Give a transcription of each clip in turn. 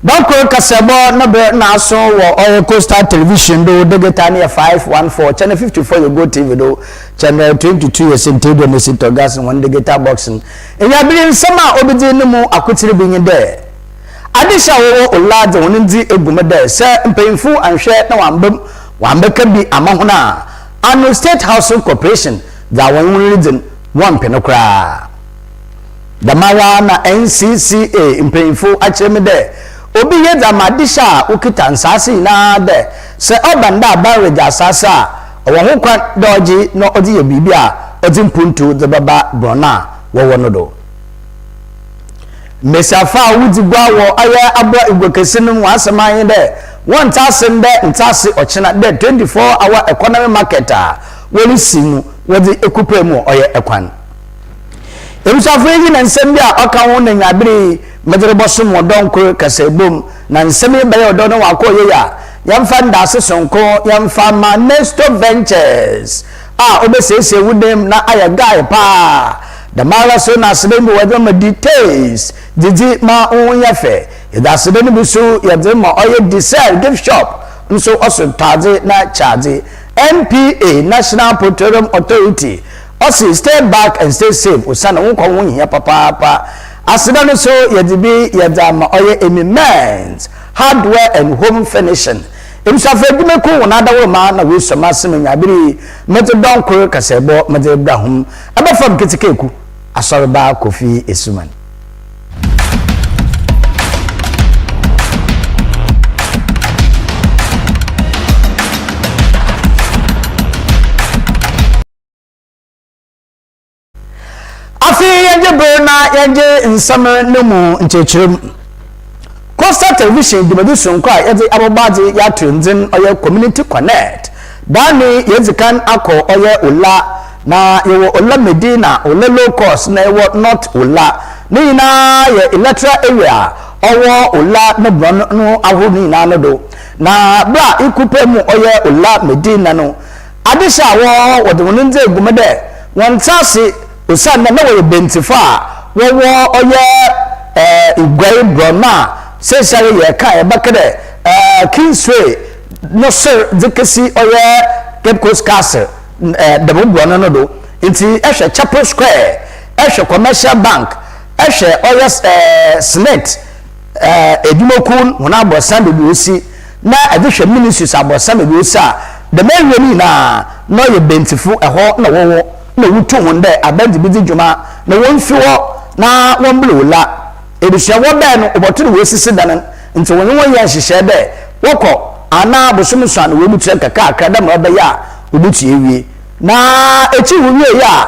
Banko Kasebo number na so or Coastal Television do Degetania 514 channel 54 you go TV do channel 22 is in table and sit to gas and one Degeta boxing. And you believe sama obedi no mu akutiri being there. Adisha wo lad won ndi egumede say mpemfu anhwe na wambeka bi amahona Ano State Housing Corporation that one region one penokra. The mawa na NCCA mpemfu achemede obi yeda madisha ukita nsasi na de se obanda barriage asasa owo ho kwa doji no odi ye bibia odi mpuntu de baba brona wo no do mesafa wudi gwa wo aya abwa igwekese no asema yin de won tasem de ntase ochena de 24 hour economy market woni simu wodi ekupe mu oye ekwan emusafo yi na nsem bia aka ho na nyabere medrebo so modonko kasebom na nsem be ye odo no wakoye ya yamfa ndase sonko yamfa Manesto Ventures obesese wudem na aya guy pa the mala so na sebe mo wadem details didi ma onyafe ida sebe ni bisu yadem ma oye diesel gift shop nso oso tade na charge NPA National Petroleum Authority also stay back and stay safe usana won kwa won hia papa asida no so yedibi yadama oye eminent hardware and home furnishing imsafe gumeku wona dawo ma na we soma semenya biri metodon ko kasebo medebra hum abafam kitikeku ASORBA KOFI ESSUMAN afi yanje brona yanje nsama nemu nchechirem Coastal Television dimadu sonko a yede abobaje ya trending oye community connect dani yezikan akọ oye ola na yewo ola Medina ola low cost na yewo not ola ni na ye electoral area owo ola na bron no ahoni na do na bra ikupe mu oye ola Medina no adisha wo wodun nze egumede won tase osan na we bentifa wo oye igwe brona sesare ye ka e bakere Kingsway no sir dikesi oye Cape Coast Castle the brona no do nti ehwe Chapel Square ehwe Commercial Bank ehwe oye Senate edumokun wona abosan be osi na edihwe ministries abosan be osi a the main really na no ye bentifu eho na wo na wutu hunde abandi bidi juma na wonfi wo na wonblola edusha wo be no obotu we sisi dan nti won won ya hihye de wokọ ana bosumso an we mutu kaka akada ma obe ya obutu ewie na echi wuye ya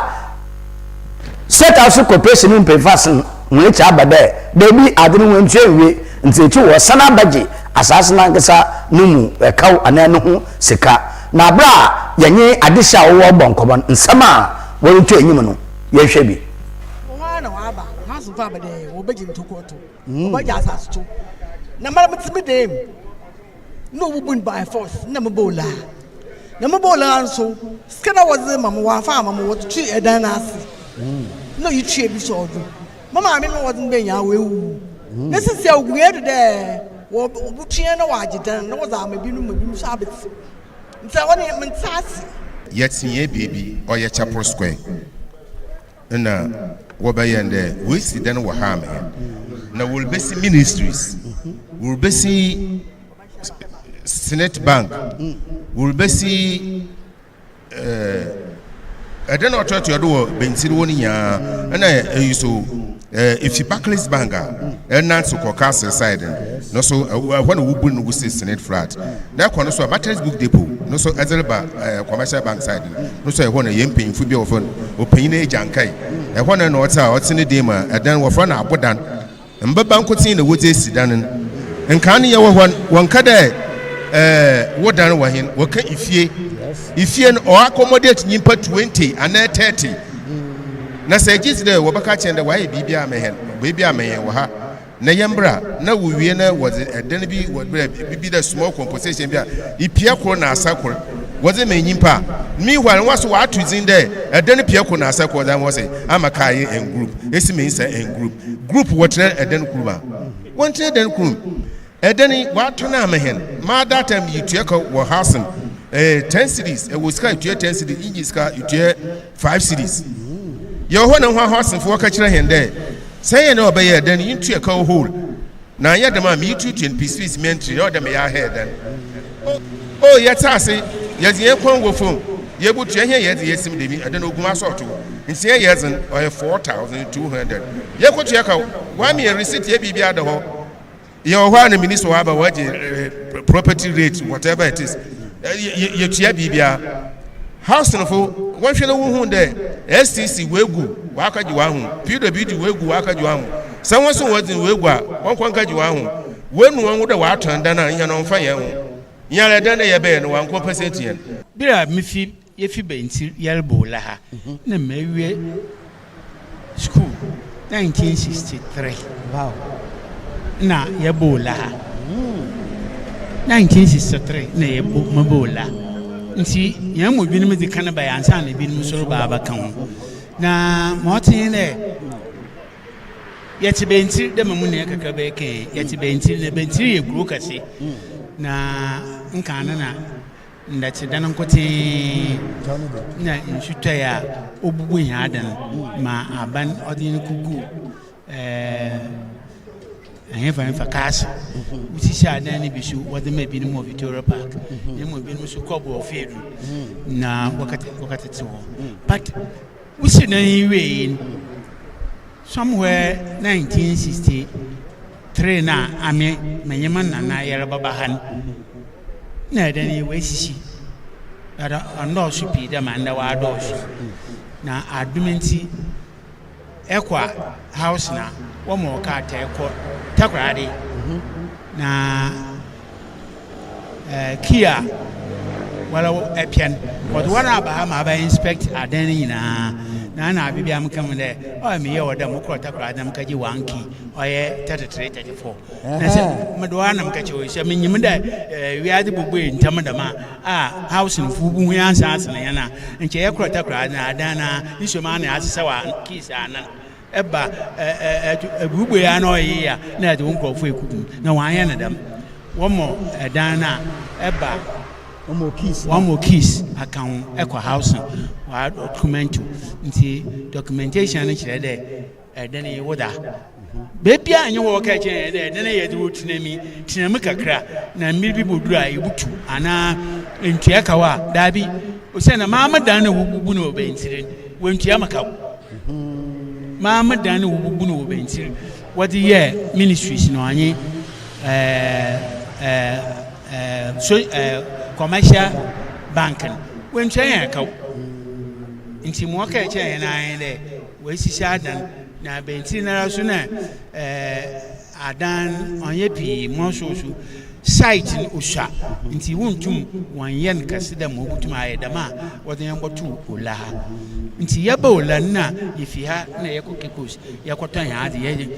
State Housing Corporation in Prefasen mwecha abade debi adinu wontu ewie nti echi wo sana baji asase na nkesa numu ekaw ananu ho sika na bra yenye adisha wo bonkobon nsama wo tu enyim no ye hwe bi wa na wa ba ha so fa bade wo beji ntokoto wo beji asasto na mara mtimi dem no wo bun by force na mbola nso skana waze mamu wa fa mamu wo tu edan na ase no you tue bi so odu mama me no wo den benya we wu nesisi ogun edu de wo butue na wa agidan na wo za ma bi no ma bi so abeti nta woni mentasi yetinye baby oye Chapel Square na wobayende we see den wo ha me na will be ministries will be Senate Bank will be I don't know what you do bensiri woni ya na so if you Barclays Bank and Nancy Castle side no so when we bring we say Senate flat that one so Batteries Book Depot no so Ezelba Commercial Bank side no so when you paying for be of opinion agent kai e when no what's in the ma and then we from abodan mbaba nkotin na woje sidan nkan ye won kada wodan wa hin woka ifie no accommodate nyimpa 20 and 30 na say gist there wo baka chende wa bibia mehen bibia mehen wo ha na yembra na wo wie na wo den bi wo bi da small compensation bia ipia kro na asakro wo ze menyimpa meanwhile waso wa atuzin there den pia kro na asakro dan wo say amaka ye en group esi me say en group what den group a won tre den group Edeni watona mehen. Ma that time you take wa housing 10 cities. It was sky you 10 cities. Inji ska you 5 cities. Yo ho na ho housing for ka kire hen there. Say no obey then you take a hole. Na ya dem am you two in peace mentry. You dem ya head then. Oh yet I say yes ye kon go phone. Ye bu tue here yes yesim dem I don't know guma sort nti years or 4,200. Ye ko tue ka wa me receipt ye bibia de ho. Your one minister about what property rate, whatever it is. You cheer Bibia. House and for one fellow there. STC Wegu, Waka Juahu, PWD Wegu, Waka Juahu. Someone so was in Wegua, one Quanka Juahu. When one would have water and done a on fire. Yalla done a bear and one compensation. Bira Miffy, if you been Yelbo Laha, the Mary School, 1963. Wow. Na yebola 1963 na yebola nti yamu binum di kana ba yansa na binum so ba ba kan na motin ne yeti benti de mamu ne kaka ba ke yeti benti ne benti ye gro kase na nkana na ndati danan kote na nshuta ya obubu ya adan ma aban odin kugu I have a cash, which is a danny bishu, what they may be more Victoria Park. You will be so couple of fear. Now, work at it all. But we should anyway somewhere 1963 now. I mean, my man and I are Babahan. No, anyway, she. I know she be the man that I do. Now, I do mean see Equa house now. One more car take Takradi na Kia. Well, a pian, but one Abahama by inspect Adeni na Bibi am coming there. Oh, me or Democrat Takradam Kaji Wanki or 33-34. I said, Maduanam Kacho, I mean, you mean we had the book in Tamadama, house in Fubu, we answer and Chayakra Takrad, Adana, Ishamani, Asawa, Kiss, and Eba Bubu ano here, na the uncle for you. No, I am them. One more, Dana, Eba, one more kiss, account, Equa House, or document, documentation, then he would. Baby, I know what catching then I do to me, Tinamaka crack, and maybe would dry, Butu, and in Tiakawa, Dabby, who sent a mamma down who would know the incident, when Tiamaka. Mamma Dan Wubuno Bentil. What the year ministries no any commercial banking. When Chayaka in Timoka and I there, where she sat and now Bentina sooner Adan on Yepi, Monsosu, site in Usha, and he won't do 1 year consider Mobutuma Dama, what the number 2 Ula. Nti yabola na ifia na yakokekos yakotan ya ade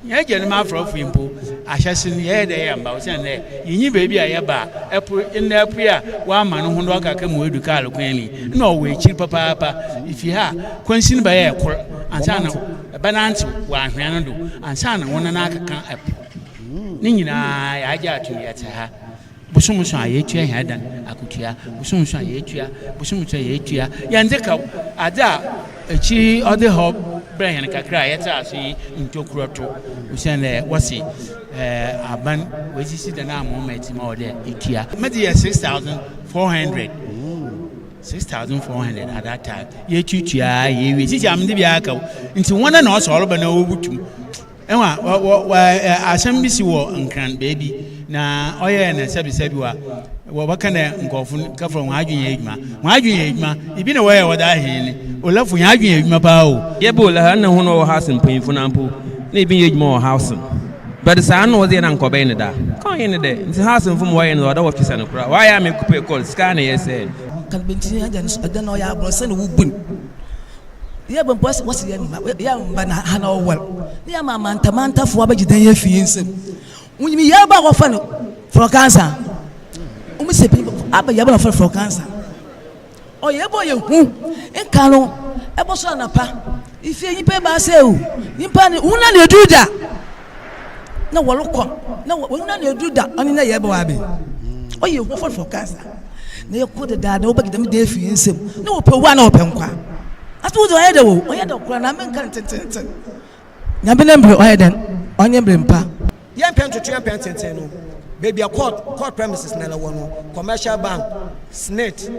ya je ma afrofo impo ahyase ne ye de ya mba o se ne yinyi bebi a yaba epo na epo ya wa ma no ho ndo aka mu educal kwani na o we chi papa ifia kwansin ba ya ekor ansa na bananti wa ahwe no do ansa na wona na aka epo ni nyina ya aja atu ya ta ha busumuso ayetua hadan akutua busumuso ayetua busumuso ayetua yanzeka ada echi ode hob brain kakra yeta aso ntokroto usene wasi aban wezi da na moment ma ode etua medi 6,400 at that time yetutua yewi sisi amde bia aka nti wona na osoroba na obutum enwa asambisi wo nkran baby na oye na sebi wa baka na nkofun ka from adwun adwuma ibi na waye wada hin olafu ya adwun adwuma pa o yebo la ha na ho no house mpanyimfo na mpo na ibi ye adwuma o house but sa na wo de na nkobe ne da kon ye ne de nti house mfom waye ne da wo twisa ne kura waye am kupe call scan ye say kan benti ada no ya bro se no wubun ya ban pos wasi ya mba na ha na owal ya mama ntamanta fo abagidan ya fi nsem unyi ya ba go fa no for cancer umi se bi aba ya ba for cancer o ye bo ye hu enka no e bo so na pa ifi yin pe ba se o yin pa ni una le duda na wɔlokɔ na wɔn na edu da ɔne na yɛ bɛ wa bi ɔyɛ ho for cancer na yɛ kɔ deda na wɔbɛgye dɛm de fi nsɛm na wɔpɛ wa na wɔpɛ nkwa ato wo ɔyɛ dɛ wo ɔyɛ dɛ kora na menka ntententen nyabe na mbre ɔyɛ dɛ ɔnyɛ mbre mpa yɛn pɛn tutu yɛn pɛn tenten no baby a court premises na la wɔ no commercial bank snate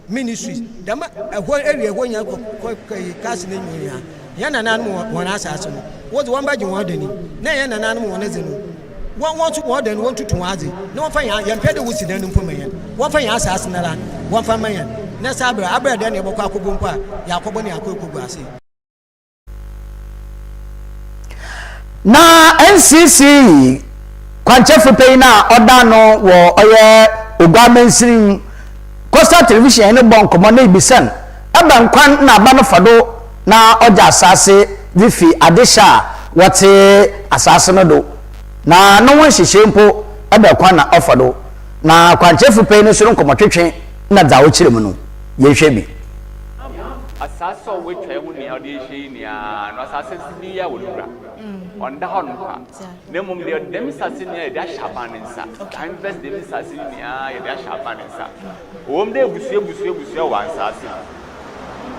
ministries dama ɛhɔ area ɛhɔ nya kɔ kasi ne nyuya yɛn nana no wɔn asase no wɔde wɔn ba gye wɔn dani na yɛn nana no wɔn ɛdze no wɔn to wɔn dani wɔn tutu wɔn adze na wɔn fa yɛn pɛ de wosi dan no mpoma yɛn wɔn fa yɛn asase na la wɔn fa ma yɛn na sa abere dan na yɛbɛkɔ akɔbɔ mpo a yɛakɔbɔ ne akɔkɔgu ase na NCC kwanchefu pay na oda no wo oye ogwamensiri Coastal Television ne bon komo na ibisan eba nkwan na aba no fado na oja asase difi adesha wote asase no do na no won hihye mpo eba kwan na ofado na kwanchefu pay no suru nkomo twetwe na da wo kire mu no ye hwe bi asase o wetwa hu ne ode hye ni a no asase bi ya wodura onda hon pa ne mum de dem sase ni e da shaban nsa invest dem sase ni a ye da shaban nsa wom de busu wan sase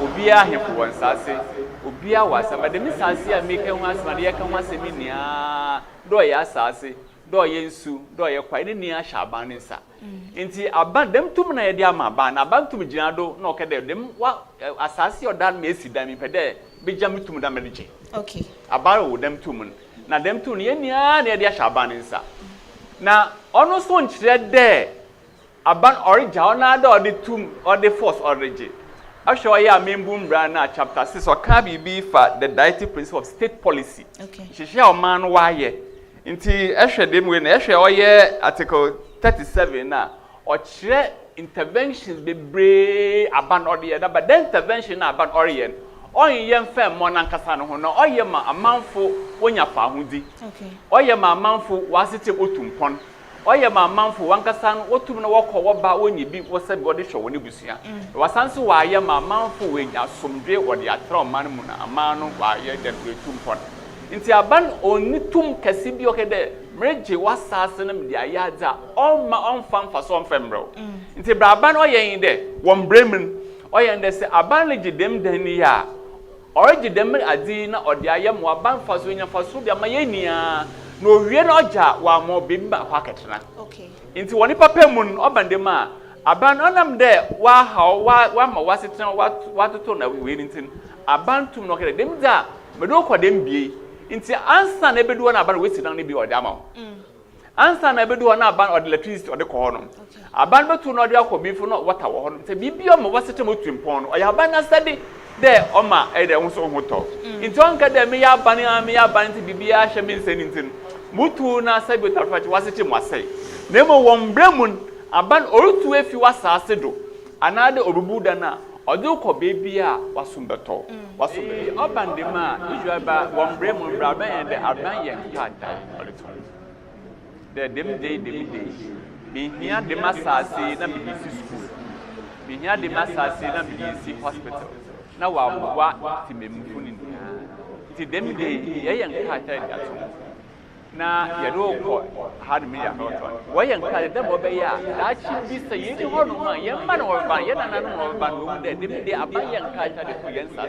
obi a hepo wan sase obi a wasa ba dem sase a meke hu asema de ye kan wasemi ni a do ye asase do ye nsu do ye kwai ni a shaban nsa nti aban dem tum na ye de ama ba na aban tum gina do na okede dem wa asase odan me esi dan mi pede be jam tum da me je okay aban wo dem tum na dem tum ye nia na ye de shaban nsa na ono so nkyere de aban orija ona da ode tum ode force orige asho ya membum bra na chapter 6 oka bibi fa the dietary principle of state policy okay hihye o man wa ye nti ehwe dem we na ehwe oye article 37 na ochire interventions bebre aban ode da but the intervention na aban oriyen oyen fem mo na nkasa no ho no oye ma amanfo wonya fa hodi okay oye ma amanfo wasete otumpon oye ma amanfo wankasa no otum na wokọ woba onye bi wosabi wode hwe woni busua wasanso wa aye ma amanfo wenya somdwe wode atra man mu na amano wa aye den otumpon nti aban oni tum kase bi okede mreje wasase na mde ayaza ma onfamfa so onfemro nti bra aban oyen de won bremen oyen de se aban leje dem dani ya orege dem adi na ode ayem wa aban fa so nya fa so bia ma yenia na owie na oja wa mo bimba kwa ketena okay nti woni papa mun obande ma aban onam de wa haw wa ma wasetena watoto na we ntin aban tum no kede dem da medo kwa dem bie nti ansa na ebedu na aban wesi dan ne bi ode ama ansa na ebedu na aban ode electricity ode ko hono aban betu na ode akọ bifu no water wo hono nti bibio ma wasetem otumpon no oya aban na study de oma e de hunso hoto nti onka de me ya aban nti bibia hye me nseni ntin mutu na sabi tarfati wasetem wasai nemo won bremun aban orutu efi wasase do anade obubuda na ode ko bebia wasumbeto wasumbe obande ma usual ba won bremun braban and the aban yen kata oleton de dem day bi hia de masase na bi school bi hia de masase na bi hospital na wa timemfu ni ti dem day yen kata aton na yado ko had me ya hoton wayan ka da bo be ya da chi bi sai yi hono ma yamma no ba yana nan no ba no de dem de abayan ka ta de ko yan sa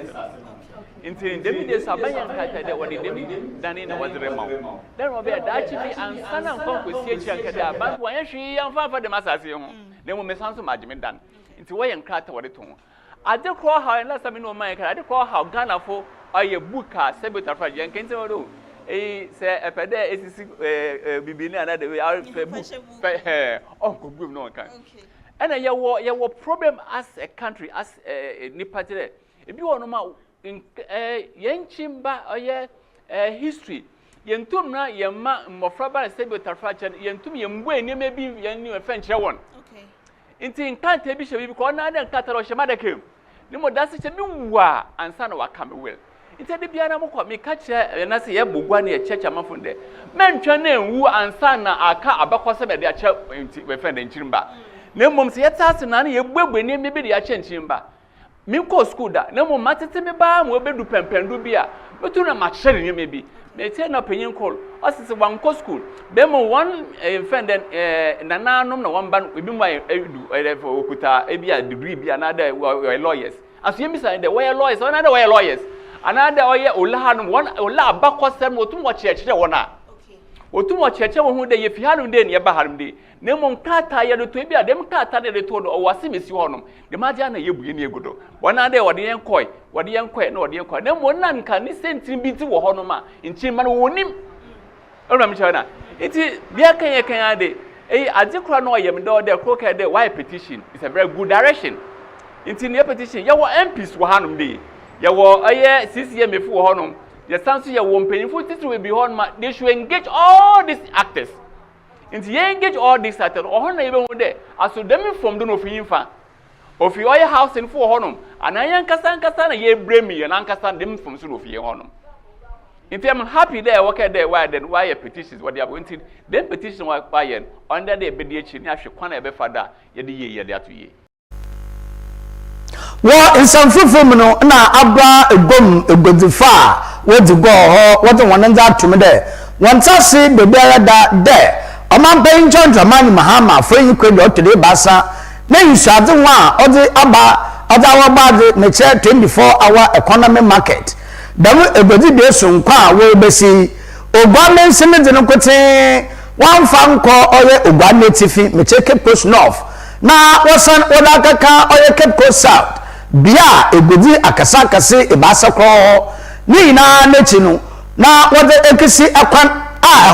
intin dem de sabayan ka ta de wani dem dani na wadre ma dan mo be da chi bi an sanan kon ko sie chi an ka da ba wayan shi yan fa fa de masase ho dem mo me sanso ma jimi dan intin wayan ka ta wade ton ade ko ha na sami no man ka ade ko ha Ghana fo aye buka sebe tarfa yan kan tin wado se epede esisi bibini ana de we are onko gum no kan okay and ye wo problem as a country as nipa tire ebi wono ma yenchimba oye history yentum na yemma mmofra ba se bi tarfa chen yentum yembu enema bi yenni efa nkyere won okay inti nkanta bi hye bi ko na de nkata ro hye madake ni mo dase che mi wa ansa na waka me wel inti de bia na mo kwa me ka che na se ye bogwa na ye checha mafunde mentwa na enwu ansa na aka abakose be de ache we fe de nchirimba na mmom se ye tase na na ye buegbe ni me bi de ache nchirimba me ko school da na mo matete me ba mo bedu pempendu bi a metu na ma chere ni me bi me tie na panyin call osisi wan ko school be mo one friend na nanom na wan ban ebi mo edu for okuta ebi a degree bi another lawyers aso yemi say the we lawyers another we lawyers another oye olahanum one ola abakosem otum wo chekere wona otum wo chekere wo hu de ye fi hanum de ne ye ba hanum de na mo nkata ye do to ebi a dem nkata de to no o wase mesi honom de ma dia na ye buye ne egodo wona de wode yen koi na wode yen koi na mo nan ka ni sentin bi ti wo honom a nchi ma no wonim ona mi chana iti bia kan ye kan ade ade kura no ye me de kroka de why petition is a very good direction iti ne petition ye wo MPs wo hanum de ye wo aye CCM efu wo honom ye sanso ye wo mpanifo titiri we be honom they should engage all these actors. Inti ye engage all these actors or na ebe hu de aso dem from do no fi yinfa of your house in for honum and I nkasa na ye bremi ye na nkasa dem from so no fi honum. Inti I'm happy there work there why then why petitions what they are going to them petition why yen under the ebediachi ni ahwe kwana ebe fada ye de ye de ato ye wo nsamfufum no na abra egom egodifa wo di go ho wo de won nza atum de won tase bebiara da de Oman Dramani Mahama Free Credit today Basa. Then you shall do one or the Abba the 24-hour economy market. Damu ebodi de sun kwa we besi Obama sene de nkote one farm call oye Obama tifi me check Coast North. Na wasan oda kaka oye Cape Coast South. Bia ebodi akasa kase ebasa ko ni na nechi no na wode ekisi akwan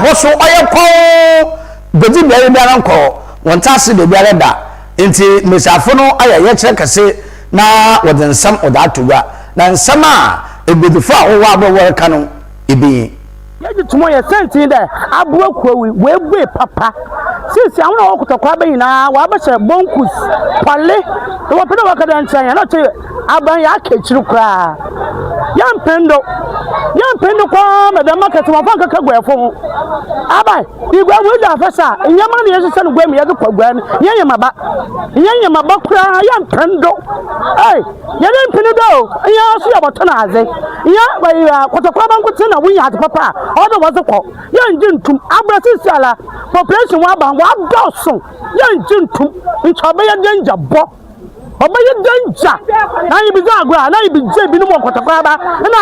hoso oye ko bedi bia bia ranko won tase de bia da nti mesafo no ayeye kire kase na wode nsam oda atoga na nsam a ebedifo a wo abo wo ka no ebi yaji tumo ye senti de abo akuwi we bue papa sisi awon na okotokwa ba yina wa ba hye bonkus pale wo pede wa kada nchan ya na che aban ya akechiri kra yampendo kwa madam market wa fanka kagwefo abai igwa wo ja fasa nyama na yesese no gwami yede kwagwa yenye maba kra yampendo yampendo do ya so ya botona aze ya ba kotokwa ba nkote na wunya ate papa odo wazekọ yanji ntum abrasisi ala population wa ban wa dosun yanji ntum nchobe ya danger bo obaye danger na yibiza agwa na yibije bi no kotokwa ba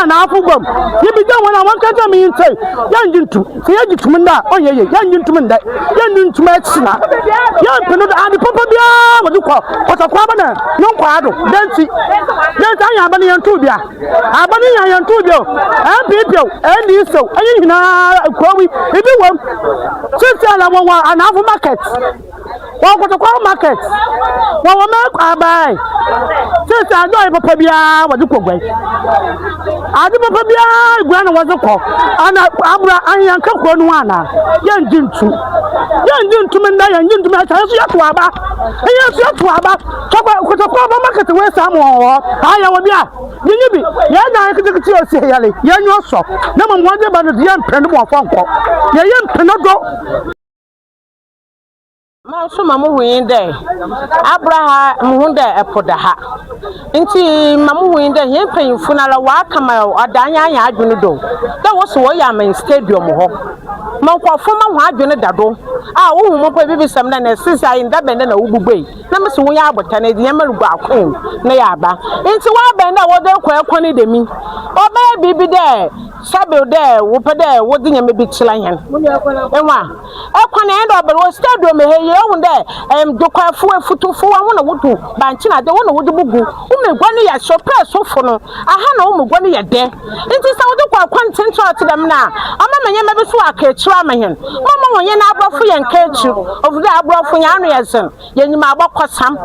na afugom yibije wona won kata mi ntai yanji ntum se yaji tum nda oyeye yanji ntum nda yanji ntum atsina yan peno da adi papa bia wodukọ kotokwa ba na yonkwa ado denti anya ba ne yantu bia abani yantu bia MPP ndi so ayi hina kwawi ibi wom sisi ala won anafu market won kotokwa market won make abai sisi ado papa bia wodukọ gwai adi papa bia igwa na wodukọ ana abura anyanka kro no ana yanji ntum nda yanji ntum acha so yato aba eya so yato aba kotokwa market we samu aya wo bia yinyibi ya na kitikiti osi yale yanyo so na mamwade ba no dia mpendo mo afanko ya ye mpendo do ma so mamu hu de abraha mu de epoda ha nti mamu hu de ye panyimfu na la wa kama odanya anya adwene do da wo so wo ya main stadium ho man ko foma ho adwene dado a wo hu mo pa bibisam na sisa inda bende na wubugbe na me so wo ya abota na de yamarugo akon na ya ba nti wa bende wo de ko ekoni de mi oba bibi de sabe de wo pa de wo de nyame bi kila hen enwa ekwana endo obere wo stadium he ye hu de dokwafu efutufu wa ho na wodu banchi na de wo na wodu bugu umegwani ya surprise ofo no aha na umegwani ya de nti sa wodu kwa kwantin church dem na ama menye mebe so akechira amahen mama wonye na abrofu ye nkechu ofude abrofu nya anu yesen yenyima agbakosam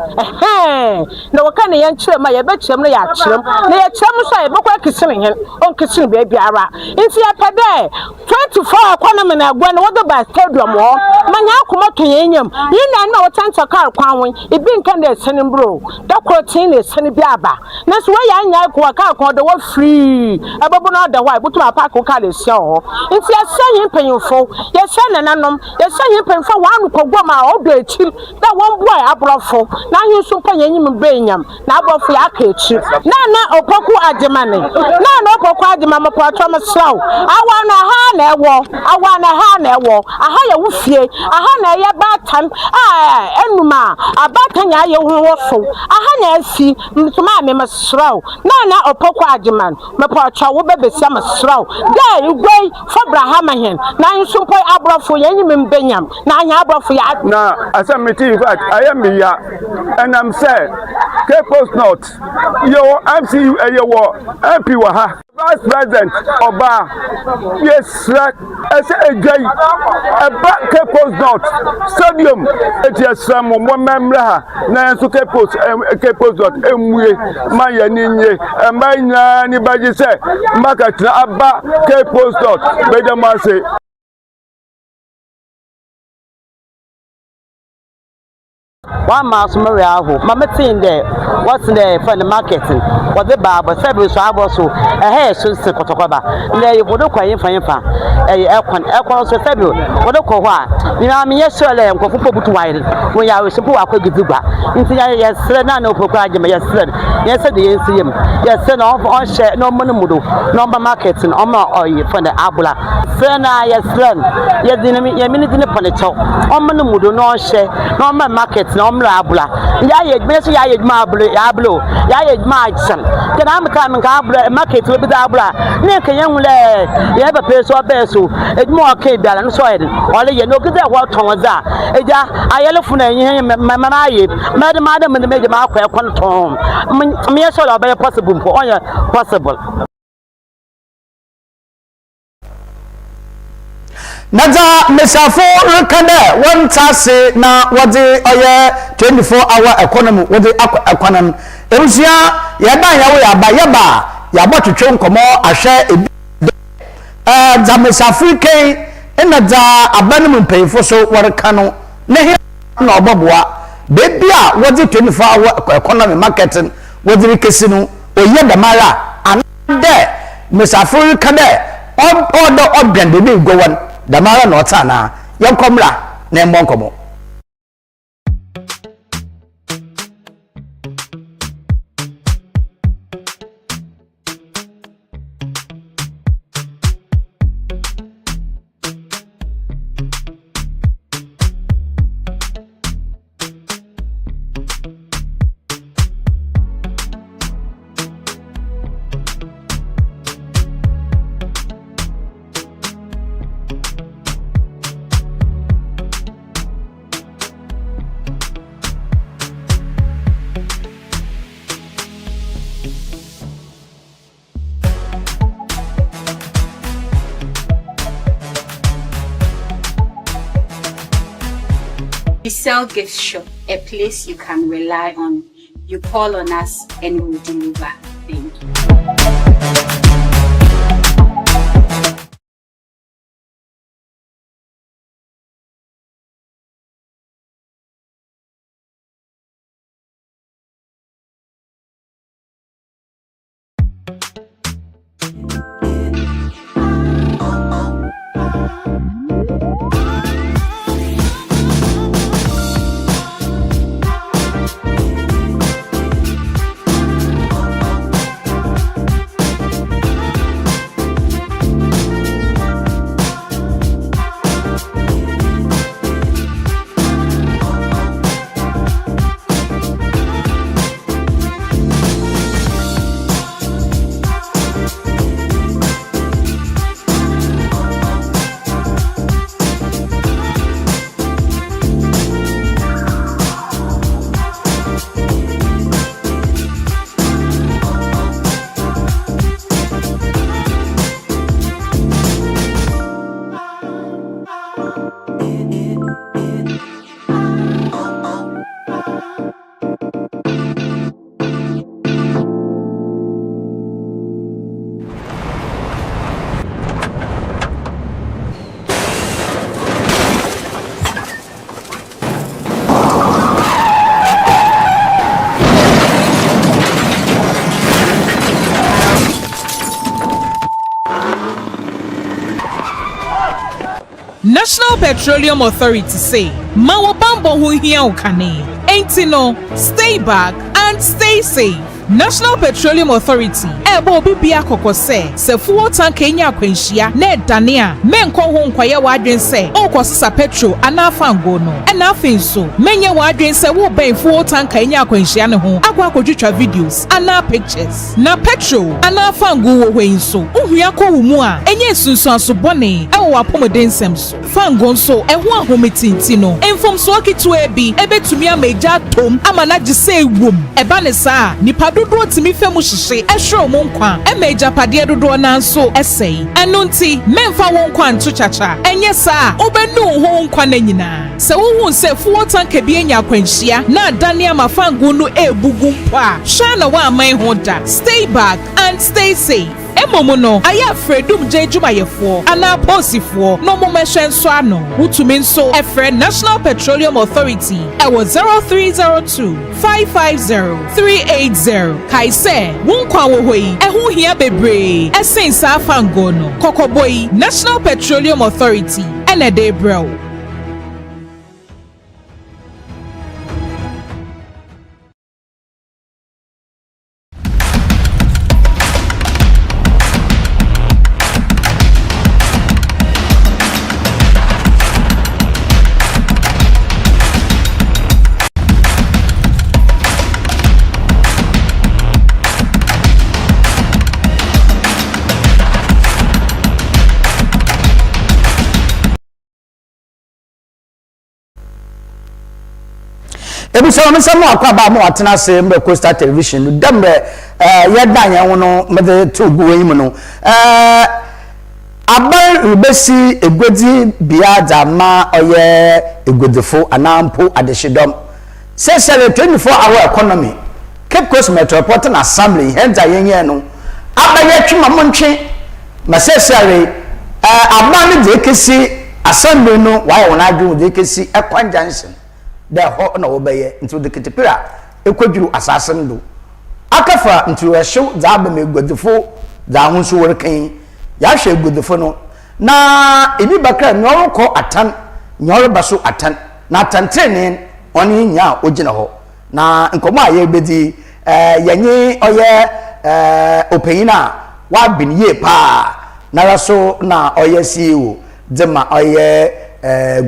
na woka ne ye nchire ma ye be chirem no ya chirem na ye chirem so ye bekwa kisene hen on kisene be biara saa nti ya pede 24 economy na agwa na wodo ba stadium ho manya akoma to yenyam yina na wotanta car kwanwen ibi nka na esene bro da protein na esene bi aba na so ya anya ko car kon do wa free ababo na da wa butu apa ko car le sia ho nti ya sen mpanyimfo ya sen nananom ya sen mpanyimfo wa anu kogwa ma odo echi da won boy abrofo na hin so mpanyanyim benyam na abrofo ya aka echi na opoku adimane na opoku adima mo patro mo slaw awa na ha na ewo aha ya wufie aha na ye batan enuma abatan ya ye ho so aha na asi mtuma me masraw na opoku adima me patro wo bebesia masraw da igwei fabrahama hen na hin so poi abrofo yanyim benyam na anya abrofo ya na asamiti in fact I am here and I'm sad Cape North yo MCU yo MP wa ha Vice President Oba yes as a gay a back Cape North stadium it is some member na so Cape North emwe ma ya ninye ma nya ni baji se market na aba Cape North be dem say one mass Mariaho, Mamatin there, what's there for the marketing? What the barber, February, so I was so a hair soon to Cotocoba. There you would acquire for him, a aircon, so February, what a coa. You know, I mean, yes, sir, I'm going to wide when I was supposed I could give you back. Into yes, sir, no proclaim, yes, sir, yes, sir, the ACM, yes, sir, no on share, no monomudo, no marketing, or more oil for the Abula. Sir, yes, sir, yes, the minute in the ponito, on monomudo, no share, no market. No mrabula ya ye meso ya ye mablo ya blo ya ye maction kana am kan ka abla market we bi da abla ne kan yan wule ya ba peso beso edmo okay biala no so yede ole ye no gida ho ton za eja ayele funa yin mama aye made madam me meje ma akwa ekon ton me ye so lo be possible for on possible Naza mesafo rekade won tase na wode oye 24-hour economy wode economy erusia ya dan ya we aba ya bo twetwe nkomo ahwe za mesafo ken ena za abanum mpeyfo so woreka no ne he na oboboa bebia wode 24-hour economy marketing wode rekesi no oye damara ande mesafo rekade odo obian de bi gowon damara no tana yankomra na embonkomo We sell gift shop, a place you can rely on. You call on us and we'll deliver. Thank you. National Petroleum Authority say, Mawo Bambo hu hia ukane. Ain't no, stay back and stay safe. National Petroleum Authority ebo bibia kokose se fuel tank enya akwanhia na dania menko ho nkwaye wadwen se okosisa petrol anafa ngo no na afenso menye wadwen se wo ben fuel tank enya akwanhia ne ho akwa kodwetwa videos ana pictures na petrol anafa ngo wo hwenso ohua ko wo mu a enye sunsuanso bone ewo apomeden semso fango nso eho ahometinti no enfomso akitu ebi ebetumi ameja tom ama na gise ewom eba ne saa nipa dodo timi femu hihye ehwe mo nkwa emeja pade dodo na nso esei eno nti memfa wo nkwa nto chacha enye saa obenu ho nkwa na nyina se wo se fuel tank bi enya akwanhia na dania mafangu no ebugu mpo a hwa na wa aman ho da. Stay back and stay safe. Emomo no aya fredum jejuma yefo ana posifo no momehwe nso ano wutumi nso efre National Petroleum Authority ewo 0302 550 380 kaise wonkwa wo hoi ehu hia bebre esensa afango no kokoboi National Petroleum Authority ene de bro. Ebusa mesamo akwaba mo atena se mbe Coastal Television dembe yedan ye wono mede to guwem no aban rubesi egodi bia dama oye egodefo anampo adeshidom sesele 24-hour economy Cape Coast Metropolitan Assembly henza yenye no abaye twima montwe masesele aban de kesi assembly no wa wona adwu de kesi Ekwan Junction the ho na obeye into the kitipira ekwaduru asasen do akafa into ehyew za ba megudefo za hunso workan ya hwe egudefo no na ebi bakra nyoro ko atan nyoro baso atan na tantrene oni nya ogina ho na nkomo aye bedi yenye oye opeyina wa binye pa na raso na oye CEO dema oye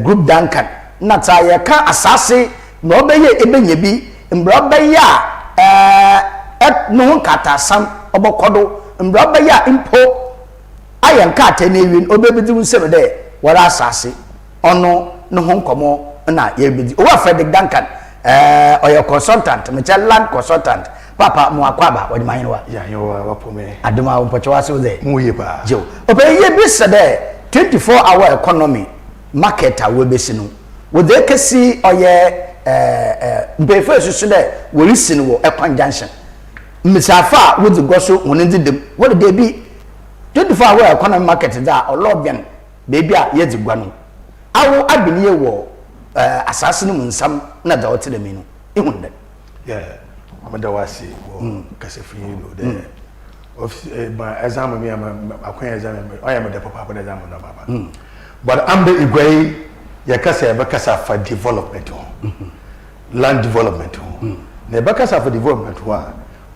group Duncan na taye ka asase no beye ebenye bi mbra beye no kata sam obokodo mbra beye impo ayen ka atenewin obebedi nsem de wara asase ono no ho nkomo na yebedi o wa Frederick Duncan oyo consultant me land consultant papa mo akwaba wadi manwa ya yo wapome aduma mpocho wase de muye ba jo obeye bi se de 24-hour economy market a webesi no wo de kesi oye mbefe susu de wo listen wo Ekwan Junction misafa wo de goso wonindi dem wo de bi 24-hour economy market da olobian baby a ye digwa no awo abiniye wo asase no nsam na da wote de minu ehunde yeah amada wasi wo kasefin no de office ba exam me akwan exam I am the papa but exam no baba but am the igwe yakasa bakasa for development land development na bakasa for development wa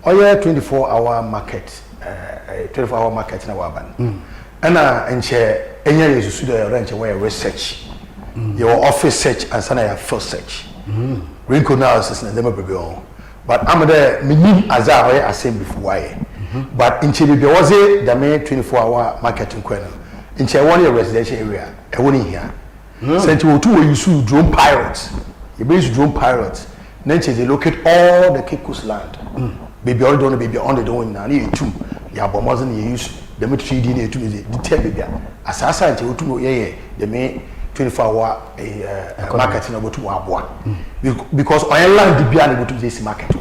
oya 24-hour market 24-hour market na waban ana enche enya yesusu do ranche where research your office search and sana your first search wrinkle analysis na dem bebe on but am the minim aza hoye assembly for why but enche bebe was the main 24-hour market in kwena enche one residential area e woni here sent you to use drone pilots. You use drone pilots. Then they locate all the Cape Coast land. Baby all done, baby on the doing now. You too. You have more than you use the 3D to the tell baby. As I said, you to yeah, the main 24-hour marketing about to Abwa. Because oil land the beer go to this market.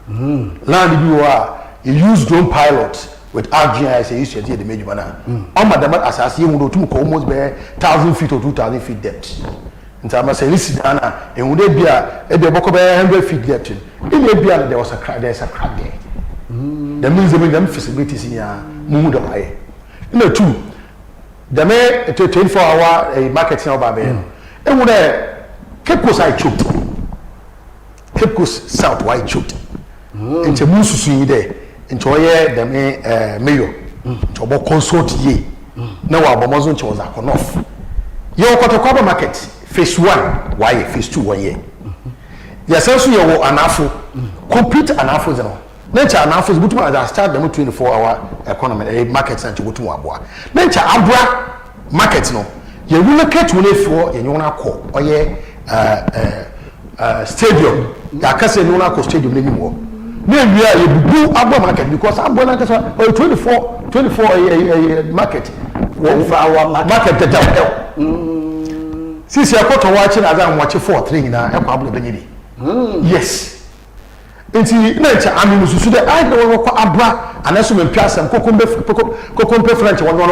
Land you are you use drone pilots. With RGIS, you used to the major banner. On Madame Assassin, you would almost be 1,000 feet or 2,000 feet depth. And I must say, listen, Anna, and would there be a book of 100 feet depth? It may be there was a crack, there's a crack there. That means they make them feasibilities in your mood of high. Number two, the me 24-hour marketing over there. And when Cape Coast I choked. Cape Coast South why choked. Into Musu there. Into the mayor. To about consult ye. Now our Bomazon was a off. Your Kotokwaba market phase 1 why phase 2 1 year. Yes, also you an afro complete an afro zero. Nature an afro is good to start the 24-hour economy market and to go to Wabwa. Nature Abra market no. You will look at one for in your call or stadium. Ya kase in your stadium anymore. Then we are a Abra market because Abra market or 24 market. 1 market the since you are caught watching as I'm watching 4-3 now, I probably yes. Inti nature I mean so that I don't know Abra and as we pass and Cocombe French one one.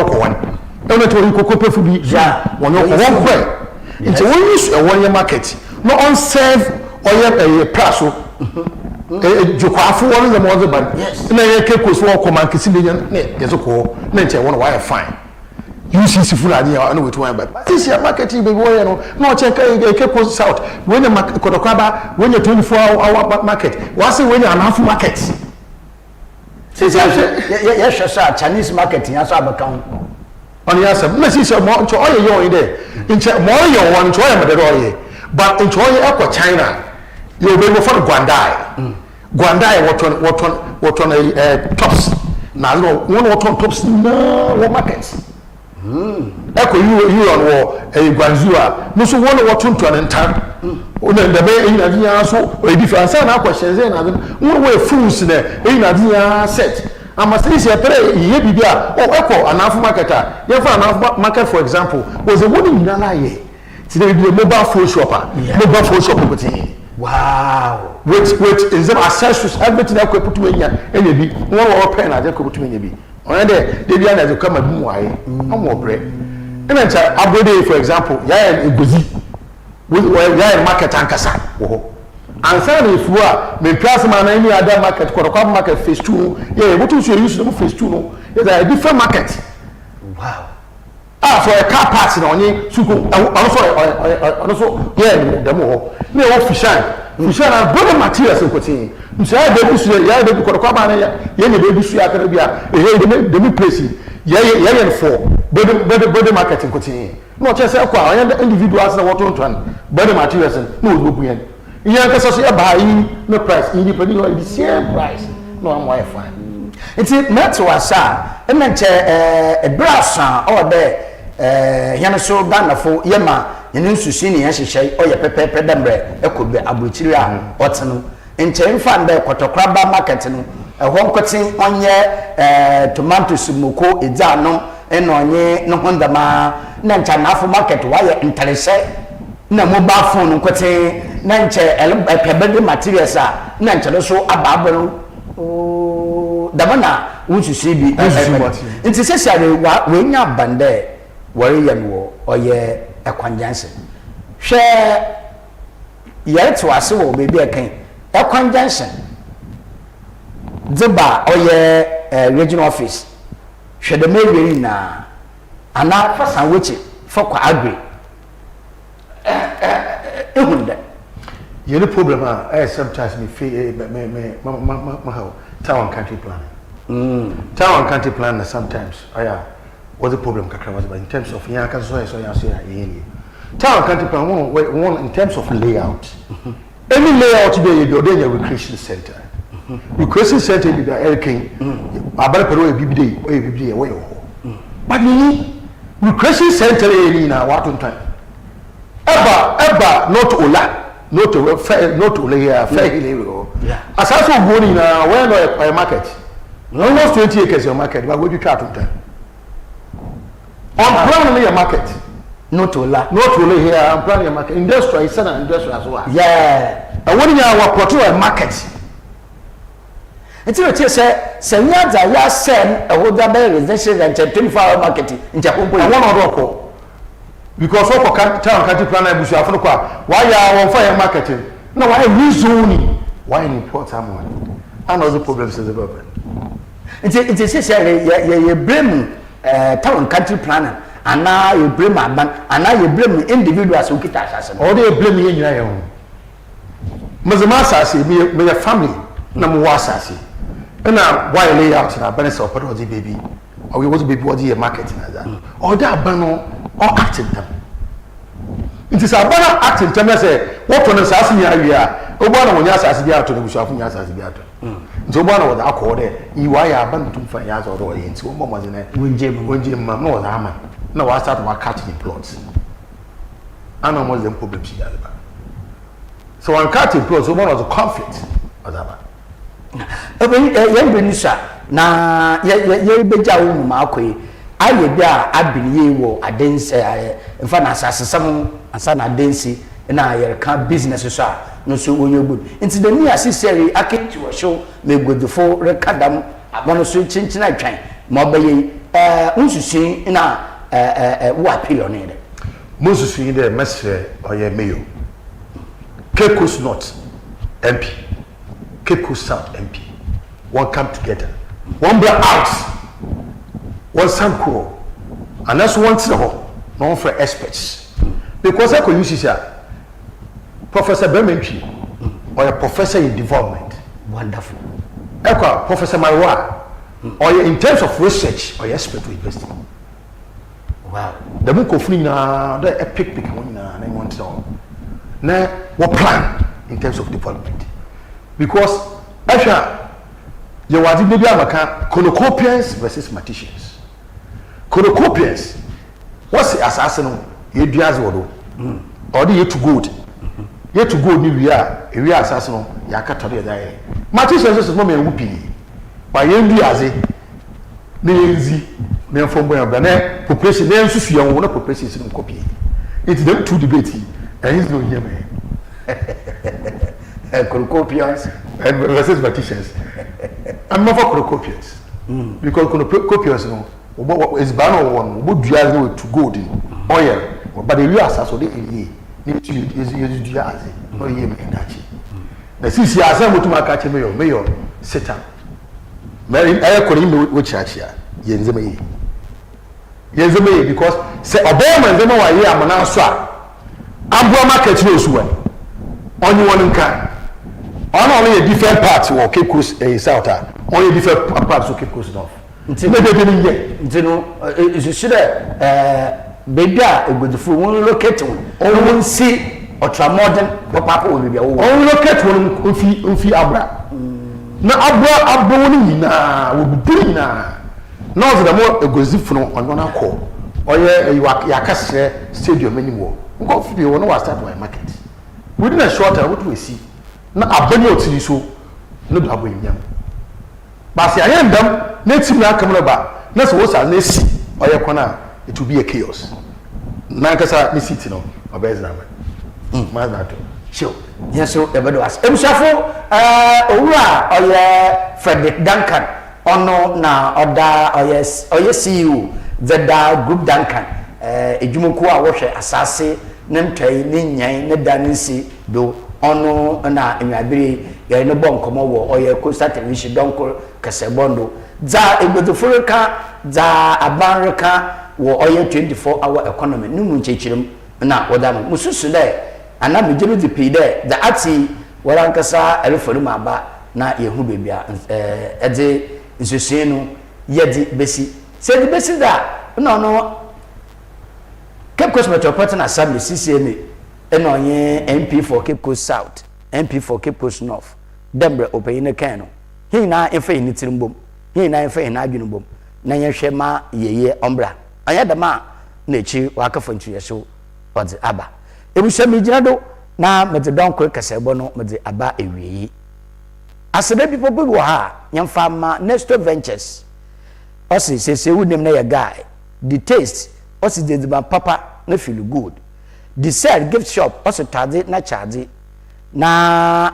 Don't know Cocombe food be one way. It's a 1 year market. No on serve or a price. Jokwafu one of the mother but yes. Na ye Cape Coast walk command Kisilian yes ko nature one why fine. UCC full idea I know it one but this year marketing be boy no check Cape Coast South when the Kotokwaba when the 24-hour market what's when you an half market yes sir Chinese marketing as account on the answer message so more to all you in there in more you want to am but in China you be for Guandai what on tops now no one what on tops no markets Echo you on war a Guanzua, no so one what to an entire. Oh, the bay in a so a difference and questions and one way fools in a set. I must say, ye be there, oh, echo an half marketer. Yes, an half market, for example, was a woman in Nalaye. Today be a mobile phone shopper, mobile phone shopper. Wow, which is the accessories, everything I could put to me, and maybe one pen I could put to me. On there, they be to come and no more bread. And then Abode, for example, yeah, Gozi, with market ankasa. And then if you are, may plus man any other market, Kotokwaba market phase 2, yeah, what is your use of phase 2? No, it's a different market. Wow. For a car parts in on you, also, yeah, the more. No, Fishan and body materials in Cotin. So I baby, yeah, baby, Kotokwaba, yeah, baby, the place, yeah, for body market in Cotin. Not just a individuals and what on body materials and no look in. Yeah, because I buy no price, independent the same price. No, I'm why fine. It's not to us, and then a brass or there. Yanaso Ghana for Yama, Yanusu Sini, Shay, or your Pepe Pedambre, Ecobe, Abuchiria, Otano, and Chain Fan, the Kotokwaba market, a home cutting on ye, tomato sumuko, Izano, and on ye, no Hondama, Nanchanafu market, wire interesse, no mobile phone, cutting, Nanche, a pebble materials, Nanchaloso, Ababel, Damana, which you see be, it's essentially when you're bande. Warrior war or ye a conjunction. Share yet to us will be a king. A conjunction. The bar or ye regional office. Should the maybe now and now for some which for agree. The problem I sometimes me feel town country plan. Town country plan sometimes. What the problem was in terms of town country plan one in terms of layout. Any layout today you do a recreation center. Recreation center is the king. About a BBD or a BBD away. But you need recreation center in what time? Ever not Ola, not to fair as I saw going in a market. Almost 20 acres of market, but what you try to tell? I'm planning a market. Not to here. I'm planning a market. Industrial is an industrial as well. Yeah. And when you are portray a market. It's what you say. Seniors are ya send a whole day residential and 24-hour marketing in Japan. I want to because of town country planner bush why you are on fire marketing. No, why rezoning? Why import someone? And other problems is the problem. It's essentially you blame town country planner ana you blame aban ana you blame individuals who kita asase all they blame ye nyina ye ho mazama asase me ya family na mo wa asase na why lay out na aban se opedo the baby or we was baby what the market na that all that aban no all acting them it is aban acting them say what on asase nya awia ogbo na wonya asase bi ato na busuafo nya asase bi ato nti ogbo na wo da akọ de yi wa ya aban tum fa ya zo do ye nti wo mo mo ne wonje ma no wo da ama na wa start wa catch the plots ana mo them problem si yale ba so one catch the plots one of the conflict adaba ye benisa na ye beja wo mu akoi aye bia abiniye wo adense mfa na asase sam asa na adense na ye ka business so a no so wonye good nti the near siseri akenti wo show me godfo rekadam abono so chinchina atwan ma obaye unsusin na wo appeal on it Moses in the mestre or ye mayo Cape Coast North MP Cape Coast South MP one come together one block out one sanko and that's one thing no for experts because I could use this Professor Bermentry or a professor in development wonderful Professor Marwa or in terms of research or expert to invest in. Wow. The book of the epic one na want to now what plan in terms of development because actually you want to be a cornucopians versus mathematicians. Cornucopians what's the assassin you do as well or the to good ni we are assassin ya katore da mathematicians is no me wupi but you do as it n'ezi na from boy na population na nsusu ya wo na population is no copy it them two debate and he's no here man cornucopians versus mathematicians I'm not for cornucopians because cornucopians no is ban one wo dua no to gold oil but the real assassin dey here need to use dua as no here me dachi na sisi asem mutuma ka che mayor satan Mary I could in which church yenzeme because say obama nzema wa ye amana so a abua market no so only one nka only a different part of Cape Coast south only different parts of Cape Coast north ntino is should baby a good food one locate one see ultramodern papa will be one locate one ufi abra na abra ni na wo buri na no so the more egozif no on na call oye ya kasre stadium anymore go fi wo no wa start my market within a short time what we see na abani otiri so no do aboyam ba se ayendam na tim na akam no ba na so wo sa na si oye kona it will be a chaos na kasa ni city no obez na ma na to sure yes so ebedo as emshafo owura oye Frederick Duncan ono na oda oye CEO Zeda Group Duncan ejumoku a wo hwe asase ne ntwai ne nyan ne danisi do ono na enwabere ye no bonkomo wo oye Coastal Television donko kasebondo za egbodofurika za abanrika wo oye 24-hour economy ni mu nchechirem na odam mususu le ana mejenu di pide the ati warankasa elefori maba na yehu bebia ede nsusenu yedi besi se di besi da no Cape Coast Metropolitan Assembly CCMA eno ye MP for Cape Coast South MP for Cape Coast North dembre opeyine kan no hina efa ni tirimbom hina efa na adwunumbom na yehwe ma yeye ombra anya dama na echi wakafa ntuyeso odi aba ebusha mejina do na mede donko kasebo no mede aba ewiyi asede people bi wo ha nyamfa ma Nesto Ventures osi sese wunem na ya guy the taste osi de papa na feel good the sell gift shop osi tade na charge na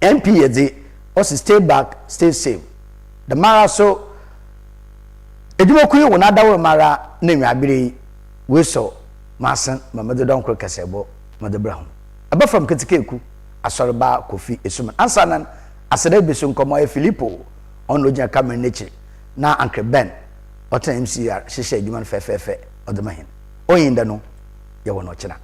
MP yede osi stay back stay safe the mara so edimoku yi wona dawo mara na nwabere we so masan mamade donko kasebo made brahum aba from ketikeku ASORBA KOFI ESSUMAN ansanan asede beso nkomo e Filippo ono gya camera nechi na Uncle Ben otan MCR hyehyɛ adwuma no fefefe odemahin oyinda no ye wono china